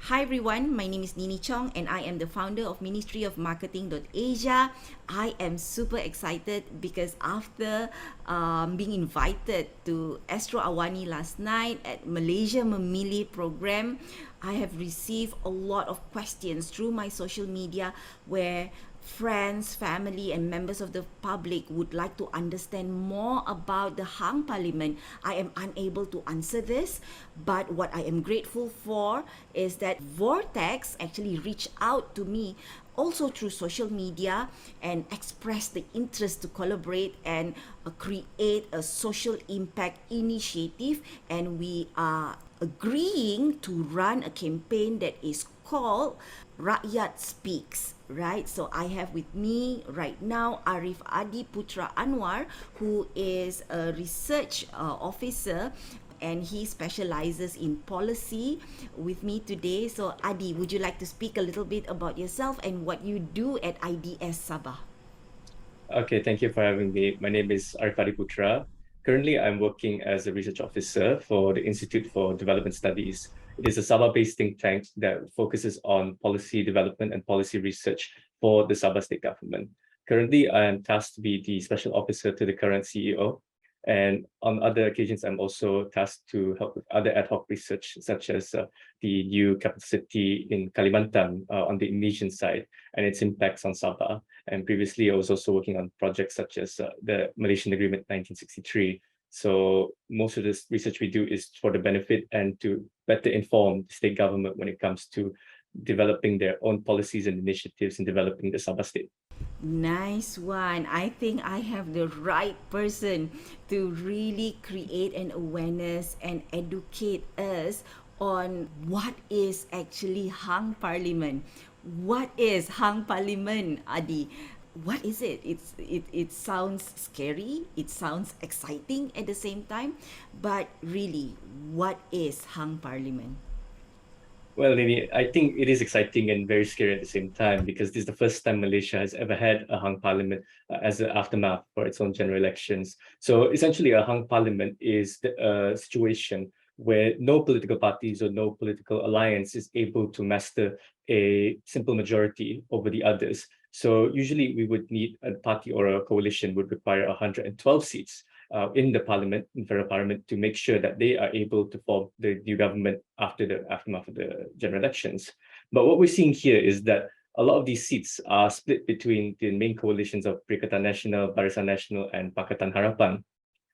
Hi everyone, my name is Niney Chong and I am the founder of Ministry of Marketing.Asia. I am super excited because after being invited to Astro Awani last night at Malaysia Memilih program, I have received a lot of questions through my social media where friends, family, and members of the public would like to understand more about the Hang Parliament. I am unable to answer this, but what I am grateful for is that Vortex actually reached out to me also through social media and express the interest to collaborate and create a social impact initiative, and we are agreeing to run a campaign that is called Rakyat Speaks, right? So I have with me right now Ariff Adi Putera Anwar, who is a research officer and he specializes in policy with me today. So Adi, would you like to speak a little bit about yourself and what you do at IDS Sabah? Okay, thank you for having me. My name is Ariff Adi Putera. Currently, I'm working as a research officer for the Institute for Development Studies. It is a Sabah-based think tank that focuses on policy development and policy research for the Sabah state government. Currently, I am tasked to be the special officer to the current CEO. And on other occasions, I'm also tasked to help with other ad hoc research, such as the new capital city in Kalimantan on the Indonesian side and its impacts on Sabah. And previously, I was also working on projects such as the Malaysian Agreement 1963. So most of this research we do is for the benefit and to better inform the state government when it comes to developing their own policies and initiatives in developing the Sabah state. Nice one. I think I have the right person to really create an awareness and educate us on what is actually Hang Parliament. What is Hang Parliament, Adi? What is it? It sounds scary, it sounds exciting at the same time, but really, what is Hang Parliament? Well, Nini, I think it is exciting and very scary at the same time because this is the first time Malaysia has ever had a hung parliament as an aftermath for its own general elections. So essentially, a hung parliament is a situation where no political parties or no political alliance is able to master a simple majority over the others. So usually we would need a party or a coalition would require 112 seats in the parliament, in federal parliament, to make sure that they are able to form the new government after the aftermath of the general elections. But what we're seeing here is that a lot of these seats are split between the main coalitions of Perikatan Nasional, Barisan Nasional, and Pakatan Harapan.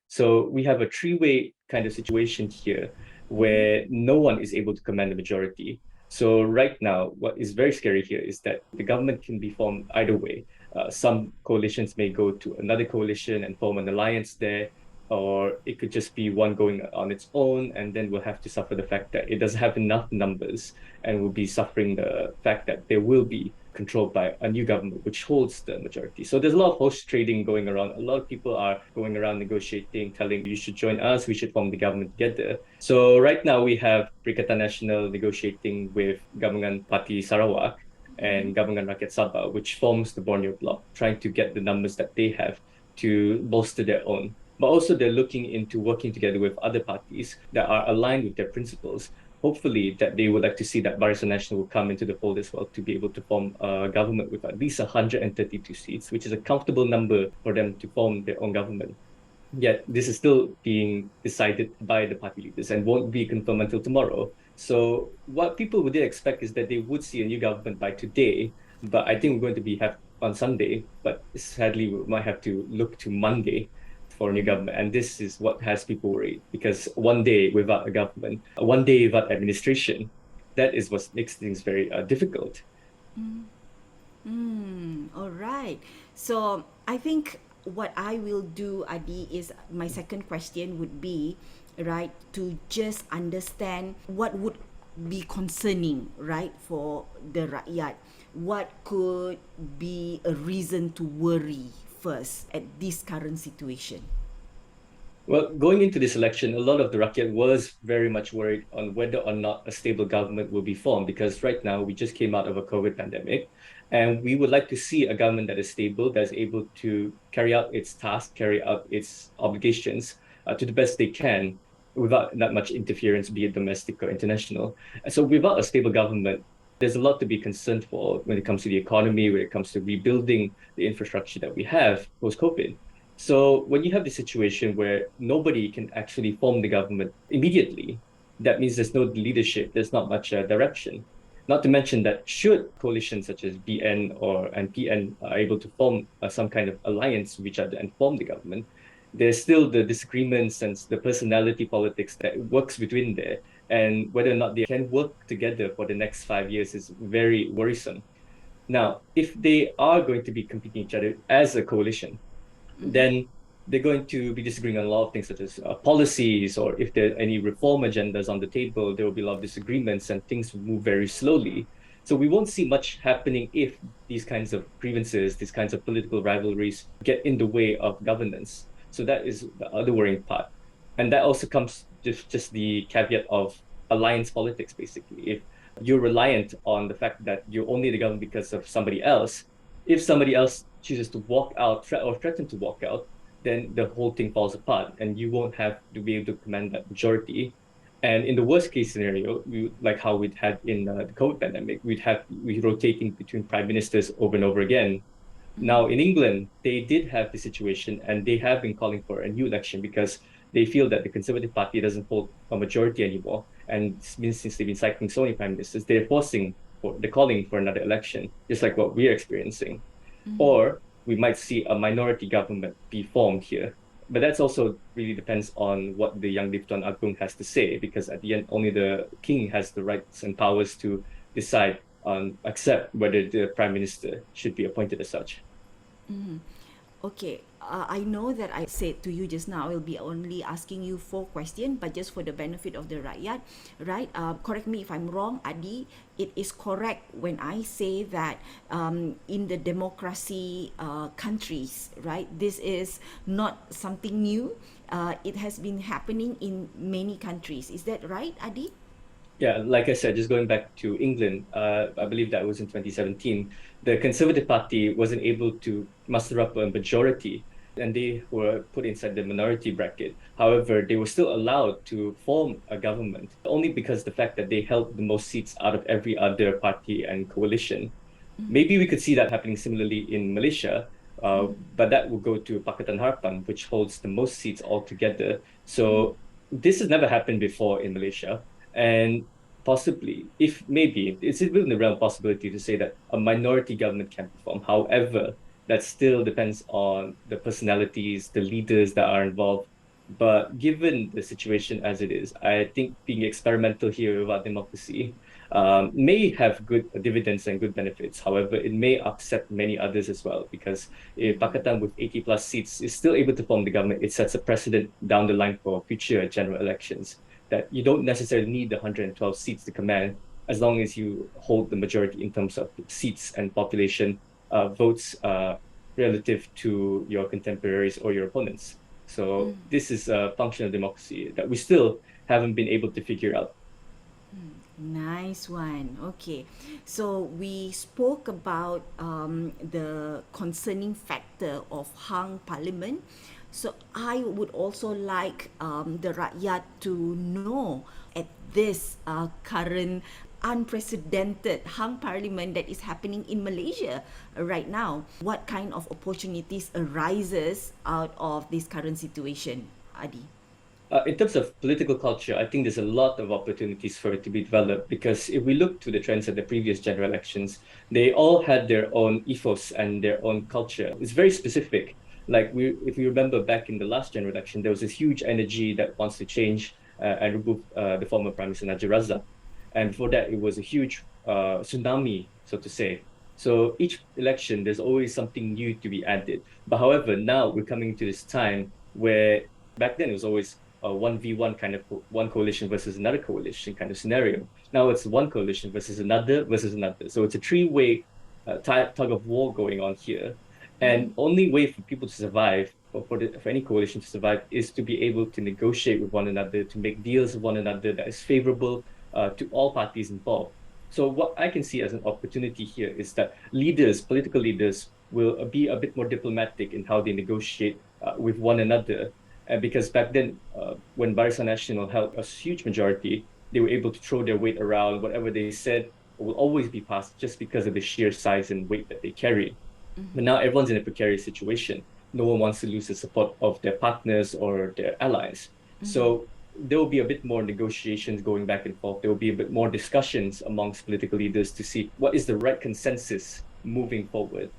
So we have a three-way kind of situation here where no one is able to command the majority. So right now, what is very scary here is that the government can be formed either way. Some coalitions may go to another coalition and form an alliance there, or it could just be one going on its own, and then we'll have to suffer the fact that it doesn't have enough numbers, and we'll be suffering the fact that there will be controlled by a new government which holds the majority. So there's a lot of horse trading going around. A lot of people are going around negotiating, telling you should join us, we should form the government together. So right now we have Perikatan Nasional negotiating with Gabungan Parti Sarawak and Gabungan Rakyat Sabah, which forms the Borneo Bloc, trying to get the numbers that they have to bolster their own. But also they're looking into working together with other parties that are aligned with their principles. Hopefully that they would like to see that Barisan Nasional will come into the fold as well to be able to form a government with at least 132 seats, which is a comfortable number for them to form their own government. Yet this is still being decided by the party leaders and won't be confirmed until tomorrow. So what people would expect is that they would see a new government by today, but I think we're going to be have on Sunday, but sadly we might have to look to Monday for a new government. And this is what has people worried because one day without a government, one day without administration, that is what makes things very difficult. All right. So I think what I will do, Adi, is my second question would be, right, to just understand what would be concerning, right, for the rakyat. What could be a reason to worry first at this current situation? Well, going into this election, a lot of the Rakyat was very much worried on whether or not a stable government will be formed because right now we just came out of a COVID pandemic and we would like to see a government that is stable, that is able to carry out its tasks, carry out its obligations to the best they can. without that much interference, be it domestic or international. And so without a stable government, there's a lot to be concerned for when it comes to the economy, when it comes to rebuilding the infrastructure that we have post-COVID. So when you have the situation where nobody can actually form the government immediately, that means there's no leadership, there's not much direction. Not to mention that should coalitions such as BN or and PN are able to form some kind of alliance with each other and form the government, there's still the disagreements and the personality politics that works between there. And whether or not they can work together for the next 5 years is very worrisome. Now, if they are going to be competing each other as a coalition, then they're going to be disagreeing on a lot of things, such as policies, or if there are any reform agendas on the table, there will be a lot of disagreements and things will move very slowly. So we won't see much happening if these kinds of grievances, these kinds of political rivalries get in the way of governance. So that is the other worrying part. And that also comes just the caveat of alliance politics, basically. If you're reliant on the fact that you're only the government because of somebody else, if somebody else chooses to walk out or threaten to walk out, then the whole thing falls apart and you won't have to be able to command that majority. And in the worst case scenario, like how we'd had in the COVID pandemic, we rotating between prime ministers over and over again. Now in England, they did have the situation and they have been calling for a new election because they feel that the Conservative Party doesn't hold a majority anymore. And since they've been cycling so many prime ministers, they're calling for another election, just like what we're experiencing. Or we might see a minority government be formed here. But that's also really depends on what the Yang di-Pertuan Agong has to say, because at the end, only the king has the rights and powers to decide on accept whether the prime minister should be appointed as such. Okay, I know that I said to you just now, I will be only asking you 4 questions, but just for the benefit of the rakyat, right? Correct me if I'm wrong, Adi. It is correct when I say that in the democracy countries, right? This is not something new. It has been happening in many countries. Is that right, Adi? Yeah, like I said, just going back to England, I believe that was in 2017, the Conservative Party wasn't able to muster up a majority and they were put inside the minority bracket. However, they were still allowed to form a government only because the fact that they held the most seats out of every other party and coalition. Maybe we could see that happening similarly in Malaysia, but that will go to Pakatan Harapan, which holds the most seats altogether. So this has never happened before in Malaysia. And possibly, if maybe, it's within the realm of possibility to say that a minority government can perform. However, that still depends on the personalities, the leaders that are involved. But given the situation as it is, I think being experimental here about democracy may have good dividends and good benefits. However, it may upset many others as well, because if Pakatan with 80 plus seats is still able to form the government, it sets a precedent down the line for future general elections that you don't necessarily need the 112 seats to command as long as you hold the majority in terms of seats and population votes relative to your contemporaries or your opponents. So this is a function of democracy that we still haven't been able to figure out. Nice one. Okay. So we spoke about the concerning factor of hung parliament. So I would also like the rakyat to know at this current unprecedented hung parliament that is happening in Malaysia right now, what kind of opportunities arises out of this current situation, Adi? In terms of political culture, I think there's a lot of opportunities for it to be developed because if we look to the trends at the previous general elections, they all had their own ethos and their own culture. It's very specific. If you remember back in the last general election, there was this huge energy that wants to change and remove the former Prime Minister Najib Razak. And before that, it was a huge tsunami, so to say. So each election, there's always something new to be added. But however, now we're coming to this time where back then it was always a 1v1 kind of one coalition versus another coalition kind of scenario. Now it's one coalition versus another versus another. So it's a three-way tug of war going on here. And only way for people to survive, or for any coalition to survive, is to be able to negotiate with one another, to make deals with one another that is favorable to all parties involved. So what I can see as an opportunity here is that political leaders, will be a bit more diplomatic in how they negotiate with one another. Because back then, when Barisan Nasional held a huge majority, they were able to throw their weight around. Whatever they said will always be passed just because of the sheer size and weight that they carry. But now everyone's in a precarious situation. No one wants to lose the support of their partners or their allies. So there will be a bit more negotiations going back and forth. There will be a bit more discussions amongst political leaders to see what is the right consensus moving forward.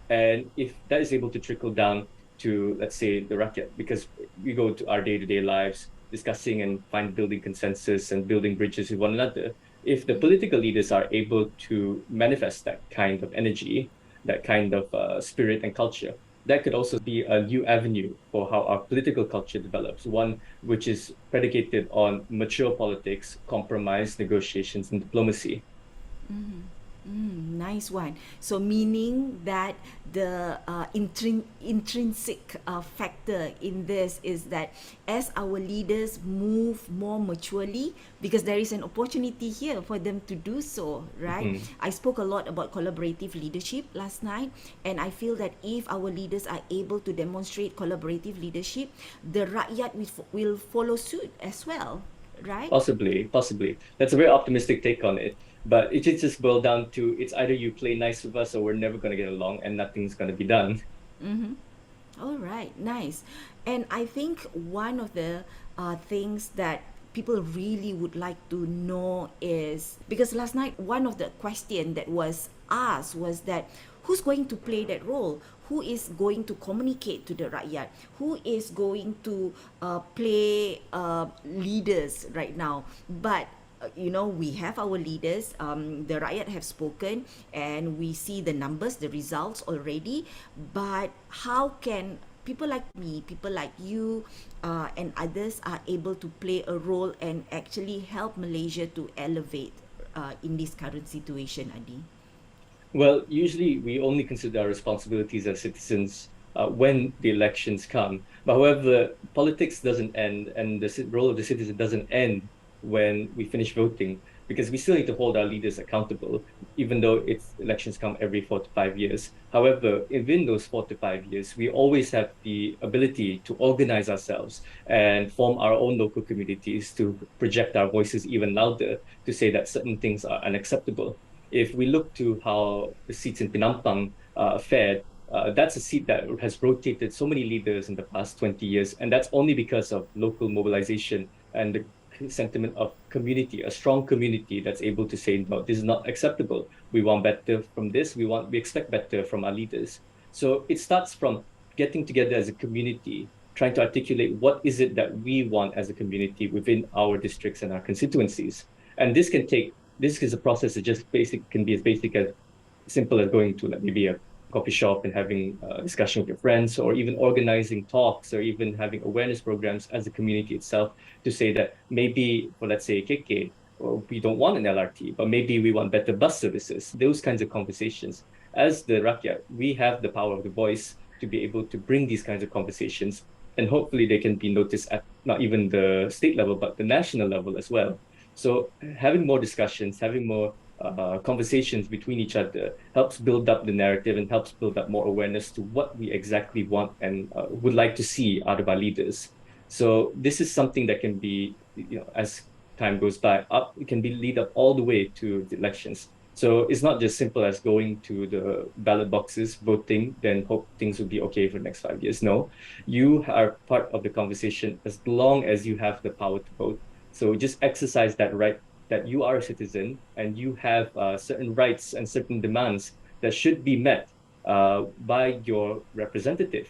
And if that is able to trickle down to, let's say, the Rakyat, because we go to our day-to-day lives discussing and building consensus and building bridges with one another. If the political leaders are able to manifest that kind of energy, that kind of spirit and culture, that could also be a new avenue for how our political culture develops, one which is predicated on mature politics, compromise, negotiations, and diplomacy. Nice one. So meaning that the intrinsic factor in this is that as our leaders move more maturely, because there is an opportunity here for them to do so, right? I spoke a lot about collaborative leadership last night, and I feel that if our leaders are able to demonstrate collaborative leadership, the rakyat will follow suit as well, right? Possibly. That's a very optimistic take on it. But it just boils down to it's either you play nice with us or we're never going to get along and nothing's going to be done. All right, nice. And I think one of the things that people really would like to know is because last night one of the question that was asked was that who's going to play that role? Who is going to communicate to the rakyat? Who is going to play leaders right now? But we have our leaders, the rakyat have spoken, and we see the numbers, the results already. But how can people like me, people like you, and others are able to play a role and actually help Malaysia to elevate in this current situation, Adi? Well, usually we only consider our responsibilities as citizens when the elections come. But however, politics doesn't end, and the role of the citizen doesn't end when we finish voting, because we still need to hold our leaders accountable, even though elections come every 4 to 5 years. However, within those 4 to 5 years, we always have the ability to organize ourselves and form our own local communities to project our voices even louder to say that certain things are unacceptable. If we look to how the seats in Penampang fared, that's a seat that has rotated so many leaders in the past 20 years, and that's only because of local mobilization and the sentiment of community, a strong community that's able to say, no, this is not acceptable. We want better from this. We expect better from our leaders. So it starts from getting together as a community, trying to articulate what is it that we want as a community within our districts and our constituencies. And this is a process that can be as basic as simple as going to maybe a coffee shop and having a discussion with your friends, or even organizing talks, or even having awareness programs as a community itself to say that maybe for, let's say, KK, or we don't want an LRT, but maybe we want better bus services, those kinds of conversations. As the Rakyat, we have the power of the voice to be able to bring these kinds of conversations, and hopefully they can be noticed at not even the state level, but the national level as well. So having more discussions, having more conversations between each other helps build up the narrative and helps build up more awareness to what we exactly want and would like to see out of our leaders. So this is something that can be, as time goes by, it can be lead up all the way to the elections. So it's not just simple as going to the ballot boxes, voting, then hope things will be okay for the next 5 years. No, you are part of the conversation as long as you have the power to vote. So just exercise that right, that you are a citizen and you have certain rights and certain demands that should be met by your representative,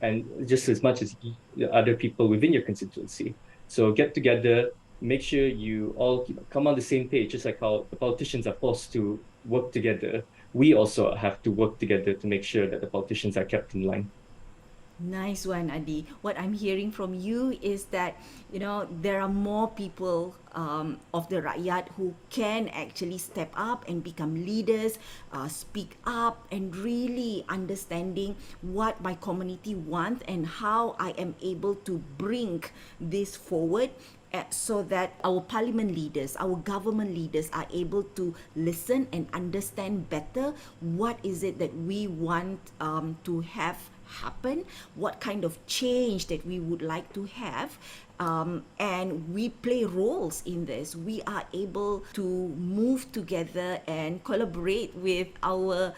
and just as much as other people within your constituency. So get together, make sure you all come on the same page, just like how the politicians are forced to work together. We also have to work together to make sure that the politicians are kept in line. Nice one, Adi. What I'm hearing from you is that, there are more people of the Rakyat who can actually step up and become leaders, speak up, and really understanding what my community wants and how I am able to bring this forward so that our parliament leaders, our government leaders are able to listen and understand better what is it that we want to have happen, what kind of change that we would like to have. And we play roles in this. We are able to move together and collaborate with our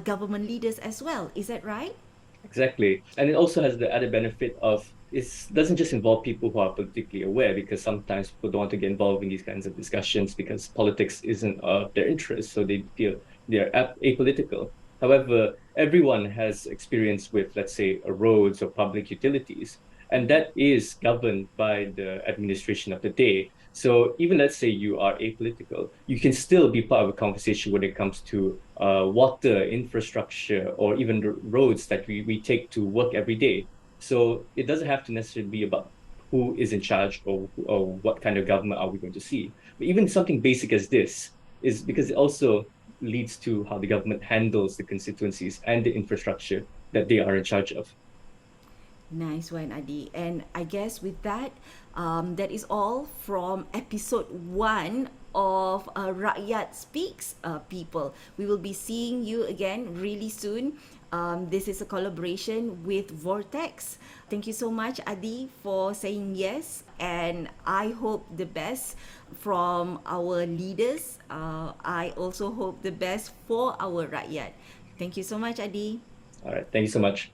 government leaders as well. Is that right? Exactly. And it also has the added benefit of it doesn't just involve people who are politically aware, because sometimes people don't want to get involved in these kinds of discussions because politics isn't of their interest, so they feel they're apolitical. However, everyone has experience with, let's say, roads or public utilities, and that is governed by the administration of the day. So even let's say you are apolitical, you can still be part of a conversation when it comes to water, infrastructure, or even the roads that we take to work every day. So it doesn't have to necessarily be about who is in charge, or what kind of government are we going to see. But even something basic as this is because it also leads to how the government handles the constituencies and the infrastructure that they are in charge of. Nice one, Adi. And I guess with that, that is all from episode 1 of Rakyat Speaks, people. We will be seeing you again really soon. This is a collaboration with Vortex. Thank you so much, Adi, for saying yes. And I hope the best from our leaders. I also hope the best for our Rakyat. Thank you so much, Adi. All right. Thank you so much.